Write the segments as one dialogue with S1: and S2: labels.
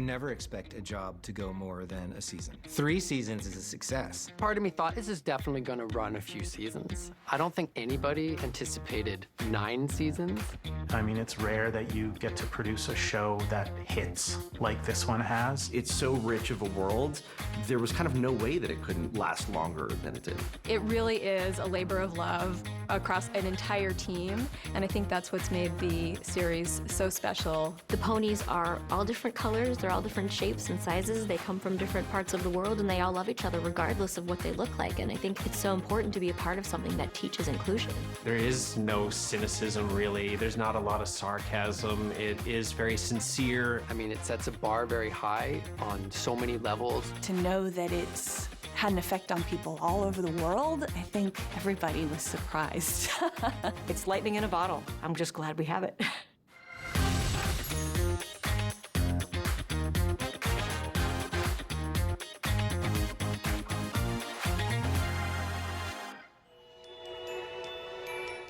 S1: never expect a job to go more than a season. 3 seasons is a success.
S2: Part of me thought this is definitely going to run a few seasons. I don't think anybody anticipated 9 seasons.
S3: I mean, it's rare that you get to produce a show that hits like this one has.
S4: It's so rich of a world, there was kind of no way that it couldn't last longer than it did.
S5: It really is a labor of love across an entire team, and I think that's what's made the series so special.
S6: The ponies are all different colors, they're all different shapes and sizes, they come from different parts of the world, and they all love each other regardless of what they look like, and I think it's so important to be a part of something that teaches inclusion.
S7: There is no cynicism, really. There's not a lot of sarcasm. It is very sincere.
S2: I mean, it sets a bar very high on so many levels.
S8: To know that it's had an effect on people all over the world, I think everybody was surprised.
S9: It's lightning in a bottle. I'm just glad we have it.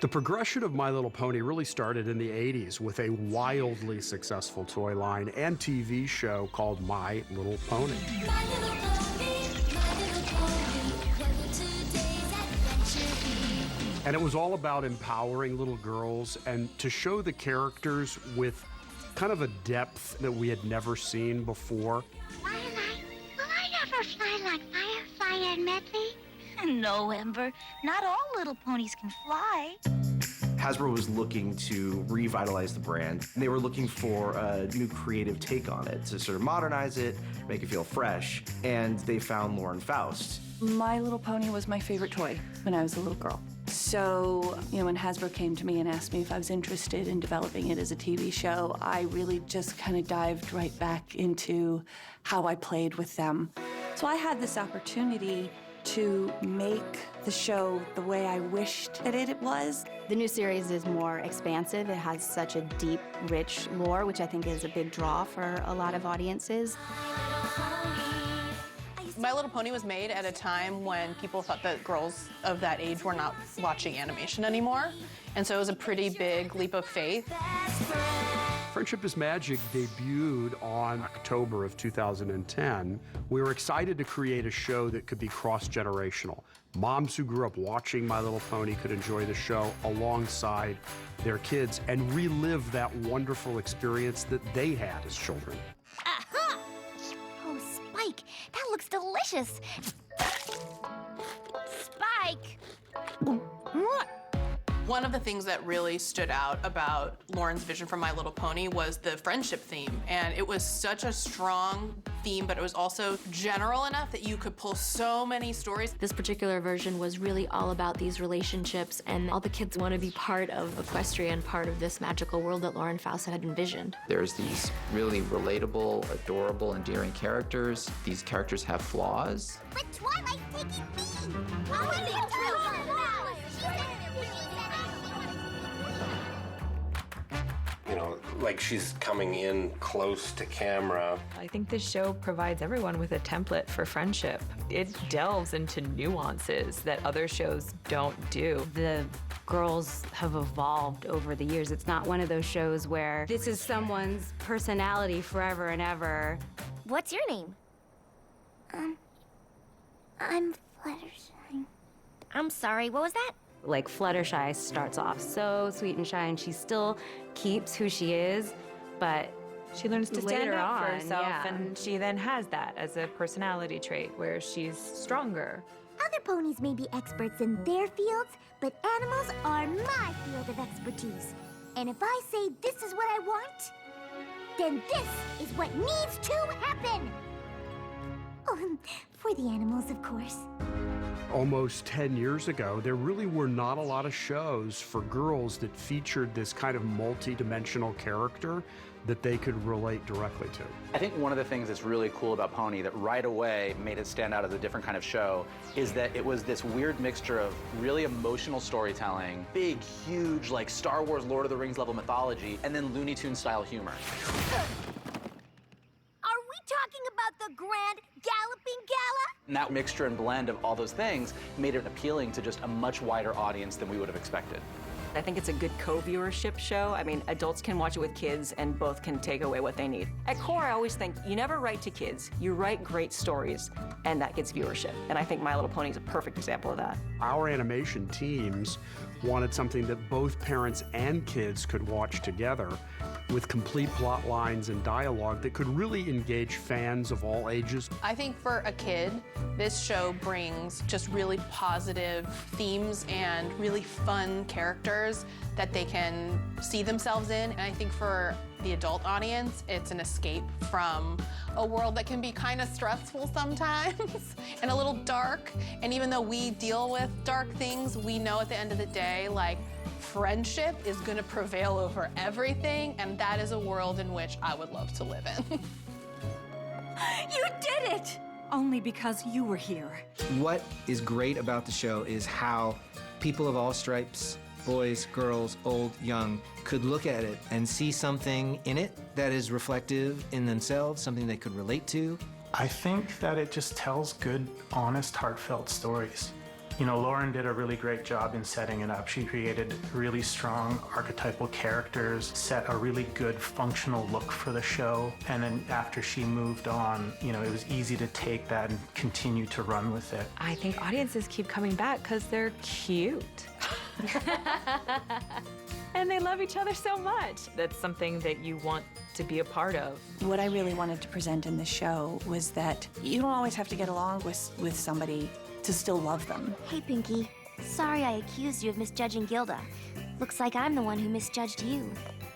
S10: The progression of My Little Pony really started in the 80s with a wildly successful toy line and TV show called My Little Pony. And it was all about empowering little girls and to show the characters with kind of a depth that we had never seen before.
S11: Will I ever fly like Firefly and Medley? No, Ember. Not all little ponies can fly.
S4: Hasbro was looking to revitalize the brand. They were looking for a new creative take on it, to sort of modernize it, make it feel fresh, and they found Lauren Faust.
S8: My Little Pony was my favorite toy when I was a little girl. So, when Hasbro came to me and asked me if I was interested in developing it as a TV show, I really just kind of dived right back into how I played with them. So I had this opportunity to make the show the way I wished that it was.
S6: The new series is more expansive. It has such a deep, rich lore, which I think is a big draw for a lot of audiences.
S12: My Little Pony was made at a time when people thought that girls of that age were not watching animation anymore. And so it was a pretty big leap of faith.
S10: Friendship is Magic debuted on October of 2010. We were excited to create a show that could be cross-generational. Moms who grew up watching My Little Pony could enjoy the show alongside their kids and relive that wonderful experience that they had as children.
S11: Aha! Oh, Spike, that looks delicious. Spike!
S12: One of the things that really stood out about Lauren's vision for My Little Pony was the friendship theme. And it was such a strong theme, but it was also general enough that you could pull so many stories.
S6: This particular version was really all about these relationships, and all the kids want to be part of Equestria, part of this magical world that Lauren Faust had envisioned.
S13: There's these really relatable, adorable, endearing characters. These characters have flaws.
S11: But Twilight's taking me! How are you
S14: like she's coming in close to camera.
S15: I think this show provides everyone with a template for friendship. It delves into nuances that other shows don't do.
S9: The girls have evolved over the years. It's not one of those shows where this is someone's personality forever and ever.
S11: What's your name? I'm Fluttershy. I'm sorry, what was that?
S9: Like Fluttershy starts off so sweet and shy, and she still keeps who she is, but
S15: she learns to stand
S9: later
S15: up for
S9: on,
S15: herself,
S9: yeah.
S15: and she then has that as a personality trait where she's stronger.
S11: Other ponies may be experts in their fields, but animals are my field of expertise. And if I say this is what I want, then this is what needs to happen. Oh, for the animals, of course.
S10: Almost 10 years ago, there really were not a lot of shows for girls that featured this kind of multi-dimensional character that they could relate directly to.
S16: I think one of the things that's really cool about Pony that right away made it stand out as a different kind of show is that it was this weird mixture of really emotional storytelling, big, huge, like Star Wars, Lord of the Rings level mythology, and then Looney Tunes style humor.
S11: Are we talking about the Grand Galloping Gala?
S16: And that mixture and blend of all those things made it appealing to just a much wider audience than we would have expected.
S17: I think it's a good co-viewership show. I mean, adults can watch it with kids and both can take away what they need. At core, I always think you never write to kids, you write great stories, and that gets viewership. And I think My Little Pony is a perfect example of that.
S10: Our animation teams wanted something that both parents and kids could watch together with complete plot lines and dialogue that could really engage fans of all ages.
S12: I think for a kid, this show brings just really positive themes and really fun characters that they can see themselves in. And I think for the adult audience, it's an escape from a world that can be kind of stressful sometimes and a little dark. And even though we deal with dark things, we know at the end of the day, like, friendship is gonna prevail over everything, and that is a world in which I would love to live in.
S18: You did it! Only because you were here.
S1: What is great about the show is how people of all stripes, boys, girls, old, young, could look at it and see something in it that is reflective in themselves, something they could relate to.
S3: I think that it just tells good, honest, heartfelt stories. You know, Lauren did a really great job in setting it up. She created really strong archetypal characters, set a really good functional look for the show, and then after she moved on, you know, it was easy to take that and continue to run with it.
S15: I think audiences keep coming back because they're cute. And they love each other so much. That's something that you want to be a part of.
S8: What I really wanted to present in the show was that you don't always have to get along with somebody to still love them.
S11: Hey, Pinky. Sorry I accused you of misjudging Gilda. Looks like I'm the one who misjudged you.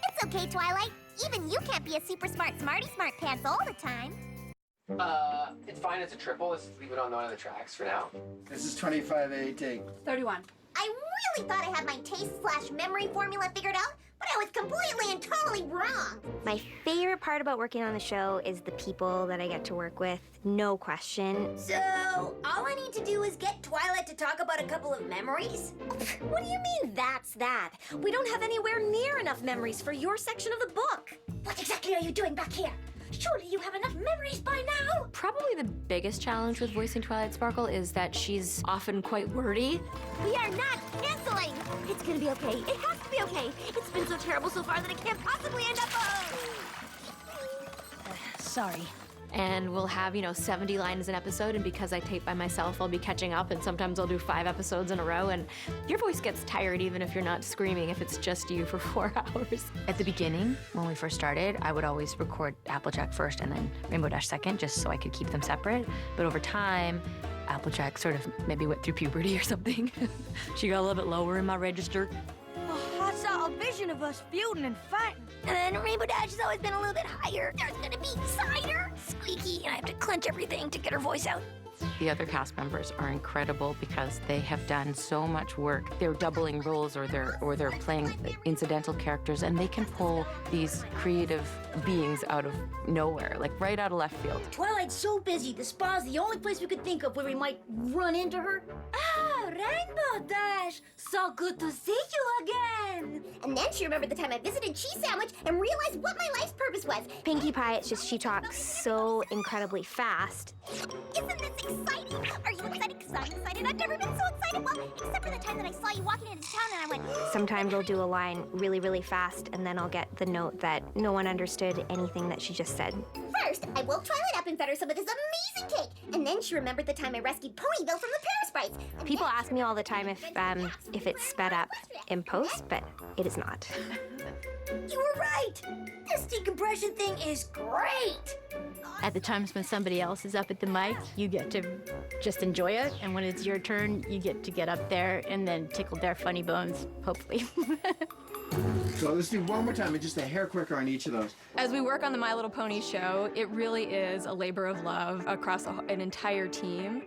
S11: It's okay, Twilight. Even you can't be a super smart smarty smart pants all the time.
S2: It's fine, it's a triple. Let's leave it on one of the tracks for now.
S19: This is 25A, take.
S18: 31.
S11: I really thought I had my taste/memory formula figured out, but I was completely and totally wrong.
S20: My favorite part about working on the show is the people that I get to work with, no question.
S11: So, all I need to do is get Twilight to talk about a couple of memories?
S20: What do you mean, that's that? We don't have anywhere near enough memories for your section of the book.
S11: What exactly are you doing back here? Surely you have enough memories by now!
S6: Probably the biggest challenge with voicing Twilight Sparkle is that she's often quite wordy.
S11: We are not canceling! It's gonna be okay. It has to be okay. It's been so terrible so far that it can't possibly end up.
S6: Sorry. And we'll have, 70 lines an episode, and because I tape by myself, I'll be catching up, and sometimes I'll do 5 episodes in a row, and your voice gets tired even if you're not screaming, if it's just you for 4 hours. At the beginning, when we first started, I would always record Applejack first and then Rainbow Dash second, just so I could keep them separate. But over time, Applejack sort of maybe went through puberty or something. She got a little bit lower in my register.
S18: I saw a vision of us feuding and fighting.
S11: And then Rainbow Dash has always been a little bit higher. There's gonna be cider, squeaky, and I have to clench everything to get her voice out.
S21: The other cast members are incredible because they have done so much work. They're doubling roles or they're playing incidental characters, and they can pull these creative beings out of nowhere, like right out of left field.
S18: Twilight's so busy, the spa's the only place we could think of where we might run into her. Ah, Rainbow Dash! So good to see you again!
S11: And then she remembered the time I visited Cheese Sandwich and realized what my life's purpose was.
S20: Pinkie Pie, it's just she talks so incredibly fast.
S11: Isn't this exciting? Are you excited? Because I'm excited. I've never been so excited. Well, except for the time that I saw you walking into town and I went...
S20: Sometimes I'll do a line really, really fast, and then I'll get the note that no one understood anything that she just said.
S11: First, I woke Twilight up and fed her some of this amazing cake. And then she remembered the time I rescued Ponyville from the Parasprites.
S20: People ask me all the time if it's sped up in post, but it is not.
S18: You were right! This decompression thing is great!
S22: At the times when somebody else is up at the mic, you get to just enjoy it. And when it's your turn, you get to get up there and then tickle their funny bones, hopefully.
S19: So let's do one more time and just a hair quicker on each of those.
S5: As we work on the My Little Pony show, it really is a labor of love across an entire team.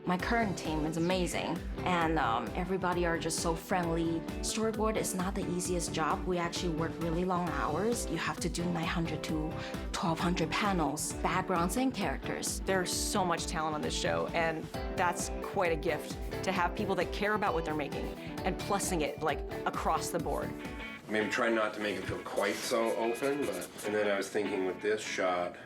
S17: My current team is amazing, and everybody are just so friendly. Storyboard is not the easiest job. We actually work really long hours. You have to do 900 to 1,200 panels, backgrounds, and characters. There's so much talent on this show, and that's quite a gift to have people that care about what they're making and plussing it like across the board.
S14: Maybe try not to make it feel quite so open, and then I was thinking with this shot,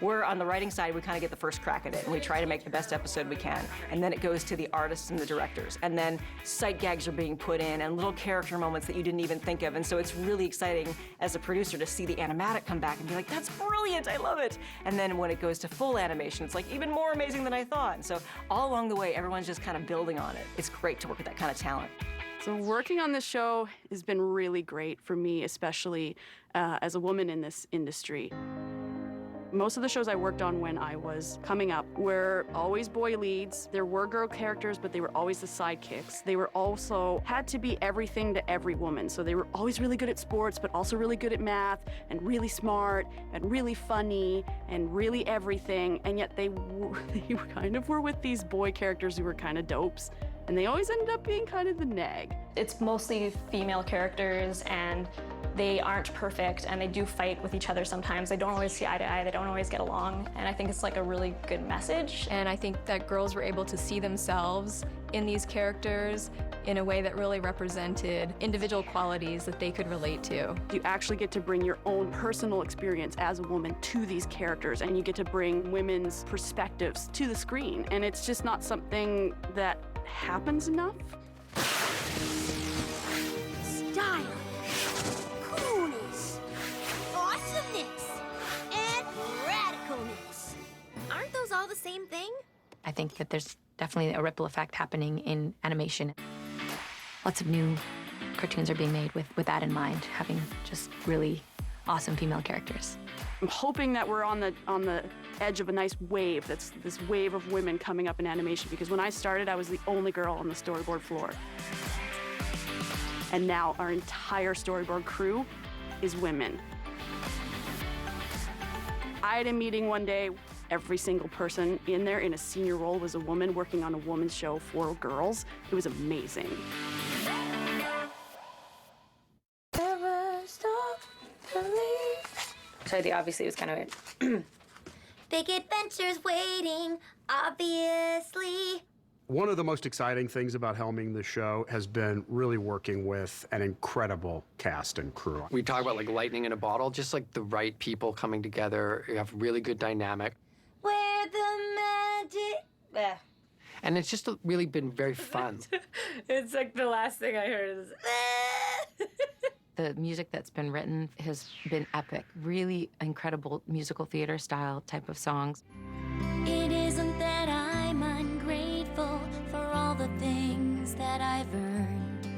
S4: We're on the writing side, we kind of get the first crack at it, and we try to make the best episode we can. And then it goes to the artists and the directors. And then sight gags are being put in, and little character moments that you didn't even think of. And so it's really exciting as a producer to see the animatic come back and be like, that's brilliant, I love it. And then when it goes to full animation, it's like even more amazing than I thought. And so all along the way, everyone's just kind of building on it. It's great to work with that kind of talent.
S7: So working on this show has been really great for me, especially as a woman in this industry. Most of the shows I worked on when I was coming up were always boy leads. There were girl characters, but they were always the sidekicks. They were also had to be everything to every woman. So they were always really good at sports, but also really good at math, and really smart, and really funny, and really everything. And yet they kind of were with these boy characters who were kind of dopes. And they always ended up being kind of the nag.
S23: It's mostly female characters, and they aren't perfect, and they do fight with each other sometimes. They don't always see eye to eye, they don't always get along, and I think it's like a really good message.
S5: And I think that girls were able to see themselves in these characters in a way that really represented individual qualities that they could relate to.
S7: You actually get to bring your own personal experience as a woman to these characters, and you get to bring women's perspectives to the screen. And it's just not something that happens enough.
S11: Style, coolness, awesomeness, and radicalness.
S6: Aren't those all the same thing?
S21: I think that there's definitely a ripple effect happening in animation. Lots of new cartoons are being made with that in mind, having just really awesome female characters.
S7: I'm hoping that we're on the edge of a nice wave, that's this wave of women coming up in animation, because when I started, I was the only girl on the storyboard floor. And now our entire storyboard crew is women. I had a meeting one day, every single person in there in a senior role was a woman working on a woman's show for girls. It was amazing.
S23: So obviously it was kind of
S11: Big adventures waiting, obviously.
S10: One of the most exciting things about helming the show has been really working with an incredible cast and crew.
S2: We talk about like lightning in a bottle, just like the right people coming together. You have really good dynamic.
S11: Where the magic...
S2: And it's just really been very fun.
S23: It's like the last thing I heard is
S21: The music that's been written has been epic, really incredible musical theater style type of songs.
S11: It isn't that I'm ungrateful for all the things that I've earned.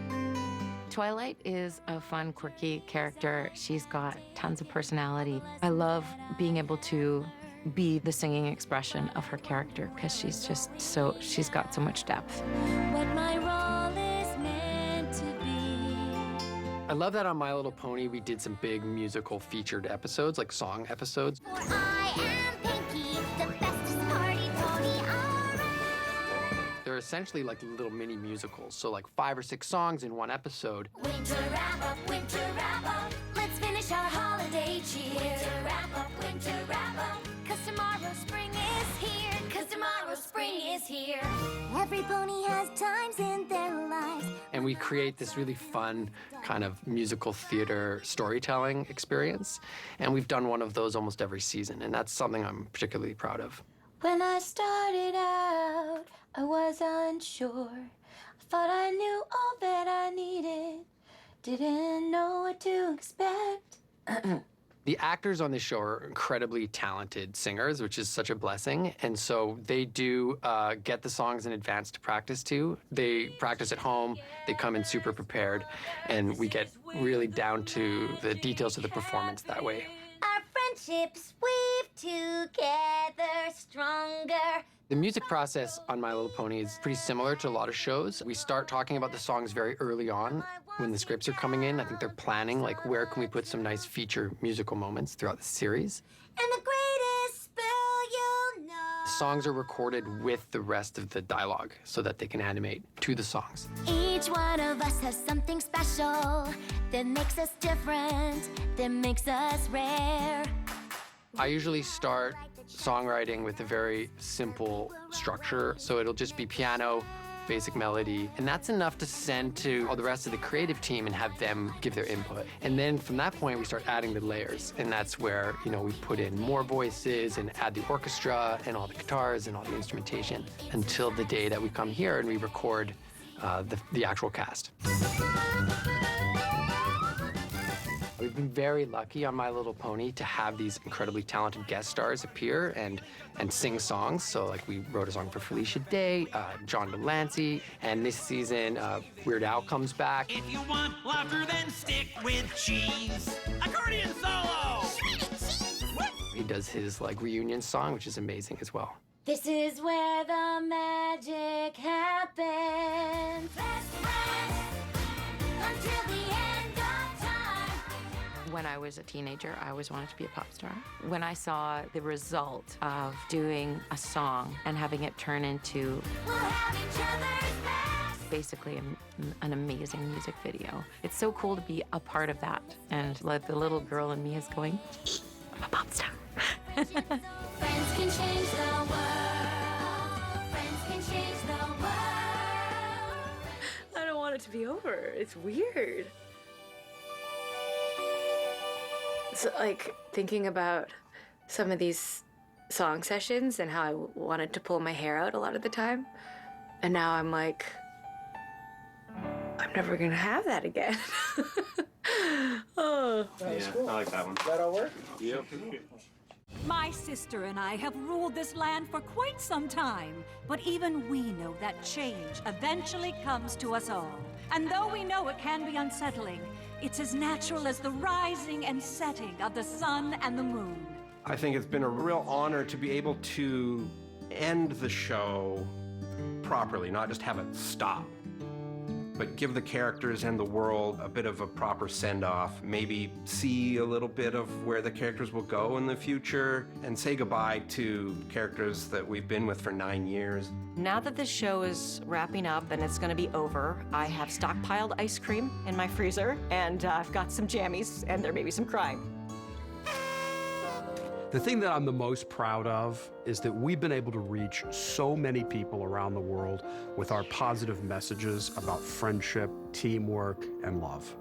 S21: Twilight is a fun, quirky character. She's got tons of personality. I love being able to be the singing expression of her character because she's got so much depth.
S11: What my role is meant to be.
S2: I love that on My Little Pony, we did some big musical featured episodes, like song episodes.
S11: I am Pinky, the bestest party pony around.
S2: They're essentially like little mini musicals, so like 5 or 6 songs in one episode.
S11: Winter wrap up, let's finish our holiday cheer. Winter wrap up, 'cause tomorrow spring is here. 'Cause tomorrow spring is here. Every pony has times in their lives.
S2: And we create this really fun kind of musical theater storytelling experience. And we've done one of those almost every season, and that's something I'm particularly proud of.
S11: When I started out, I was unsure. I thought I knew all that I needed. Didn't know what to expect.
S2: The actors on this show are incredibly talented singers, which is such a blessing. And so they do get the songs in advance to practice to. They practice at home, they come in super prepared, and we get really down to the details of the performance that way.
S11: Our friendships weave together stronger.
S2: The music process on My Little Pony is pretty similar to a lot of shows. We start talking about the songs very early on when the scripts are coming in. I think they're planning, like, where can we put some nice feature musical moments throughout the series.
S11: And the greatest spell you'll know.
S2: The songs are recorded with the rest of the dialogue so that they can animate to the songs.
S11: Each one of us has something special that makes us different, that makes us rare.
S2: I usually start songwriting with a very simple structure. So it'll just be piano, basic melody, and that's enough to send to all the rest of the creative team and have them give their input. And then from that point, we start adding the layers, and that's where, you know, we put in more voices and add the orchestra and all the guitars and all the instrumentation until the day that we come here and we record the actual cast. We've been very lucky on My Little Pony to have these incredibly talented guest stars appear and sing songs. So, like, we wrote a song for Felicia Day, John Delancey, and this season, Weird Al comes back.
S9: If you want laughter, then stick with cheese. Accordion solo!
S2: He does his, like, reunion song, which is amazing as well.
S18: This is where the magic happens. Best friends until the end of time.
S21: When I was a teenager, I always wanted to be a pop star. When I saw the result of doing a song and having it turn into basically an amazing music video, it's so cool to be a part of that. And like the little girl in me is going, I'm a pop star.
S18: Friends can change the world. Friends can change the world.
S13: I don't want it to be over. It's weird. It's like thinking about some of these song sessions and how I wanted to pull my hair out a lot of the time. And now I'm like, I'm never gonna have that again. Oh.
S14: Yeah, I like that one.
S16: That all work?
S14: Yep.
S24: My sister and I have ruled this land for quite some time, but even we know that change eventually comes to us all. And though we know it can be unsettling, it's as natural as the rising and setting of the sun and the moon.
S25: I think it's been a real honor to be able to end the show properly, not just have it stop, but give the characters and the world a bit of a proper send-off, maybe see a little bit of where the characters will go in the future, and say goodbye to characters that we've been with for 9 years.
S4: Now that this show is wrapping up and it's gonna be over, I have stockpiled ice cream in my freezer, and I've got some jammies, and there may be some crying.
S10: The thing that I'm the most proud of is that we've been able to reach so many people around the world with our positive messages about friendship, teamwork, and love.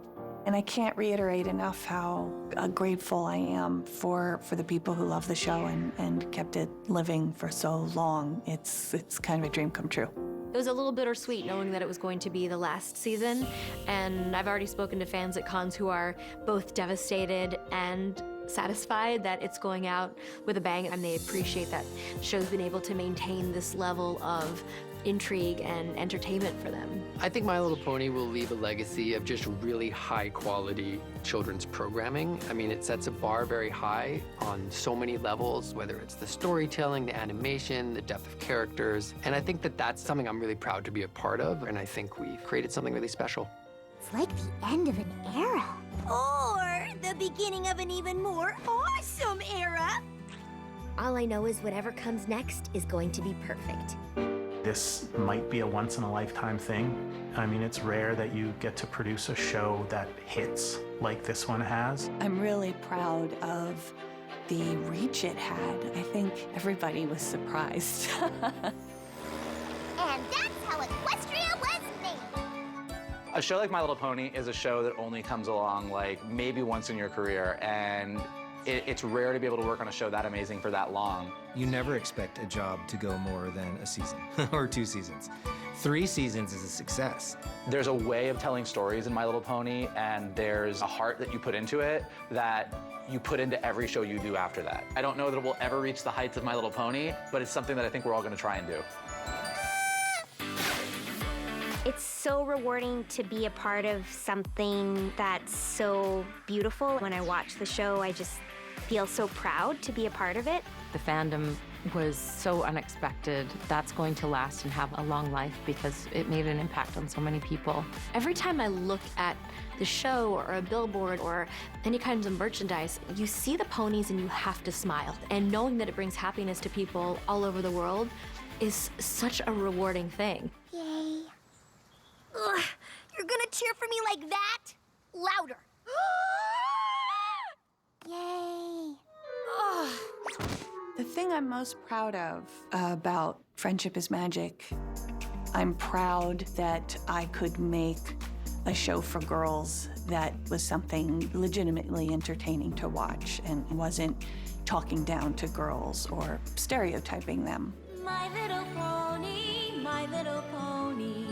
S8: And I can't reiterate enough how grateful I am for the people who love the show and kept it living for so long. It's kind of a dream come true.
S6: It was a little bittersweet knowing that it was going to be the last season, and I've already spoken to fans at cons who are both devastated and satisfied that it's going out with a bang, and they appreciate that the show's been able to maintain this level of intrigue and entertainment for them.
S2: I think My Little Pony will leave a legacy of just really high-quality children's programming. I mean, it sets a bar very high on so many levels, whether it's the storytelling, the animation, the depth of characters, and I think that that's something I'm really proud to be a part of, and I think we've created something really special.
S11: It's like the end of an era.
S18: Or the beginning of an even more awesome era.
S11: All I know is whatever comes next is going to be perfect.
S3: This might be a once-in-a-lifetime thing. I mean, it's rare that you get to produce a show that hits like this one has.
S8: I'm really proud of the reach it had. I think everybody was surprised.
S11: And that's how Equestria was made.
S16: A show like My Little Pony is a show that only comes along like maybe once in your career, and it's rare to be able to work on a show that amazing for that long.
S1: You never expect a job to go more than a season or 2 seasons. 3 seasons is a success.
S16: There's a way of telling stories in My Little Pony, and there's a heart that you put into it that you put into every show you do after that. I don't know that it will ever reach the heights of My Little Pony, but it's something that I think we're all gonna try and do.
S20: It's so rewarding to be a part of something that's so beautiful. When I watch the show, I just feel so proud to be a part of it.
S21: The fandom was so unexpected. That's going to last and have a long life because it made an impact on so many people.
S6: Every time I look at the show or a billboard or any kinds of merchandise, you see the ponies and you have to smile. And knowing that it brings happiness to people all over the world is such a rewarding thing.
S18: Yay. Ugh, you're gonna cheer for me like that? Louder.
S11: Yay.
S8: The thing I'm most proud of about Friendship is Magic I'm proud that I could make a show for girls that was something legitimately entertaining to watch and wasn't talking down to girls or stereotyping them.
S18: My little pony, my little pony.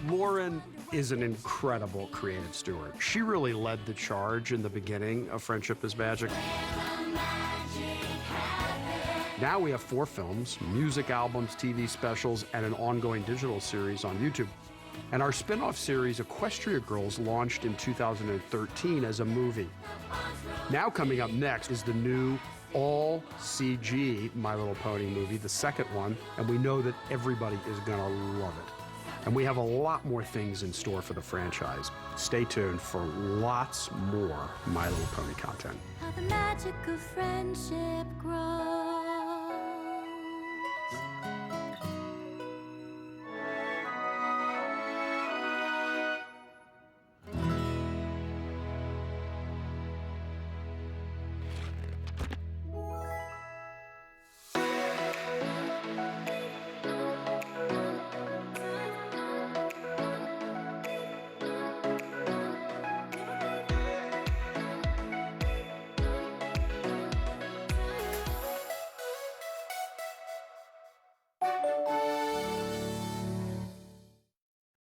S10: Lauren is an incredible creative steward. She really led the charge in the beginning of Friendship is Magic. Now we have 4 films, music albums, TV specials, and an ongoing digital series on YouTube. And our spin-off series, Equestria Girls, launched in 2013 as a movie. Now coming up next is the new all CG My Little Pony movie, the second one, and we know that everybody is gonna love it. And we have a lot more things in store for the franchise. Stay tuned for lots more My Little Pony content.
S18: How the magic of friendship grows.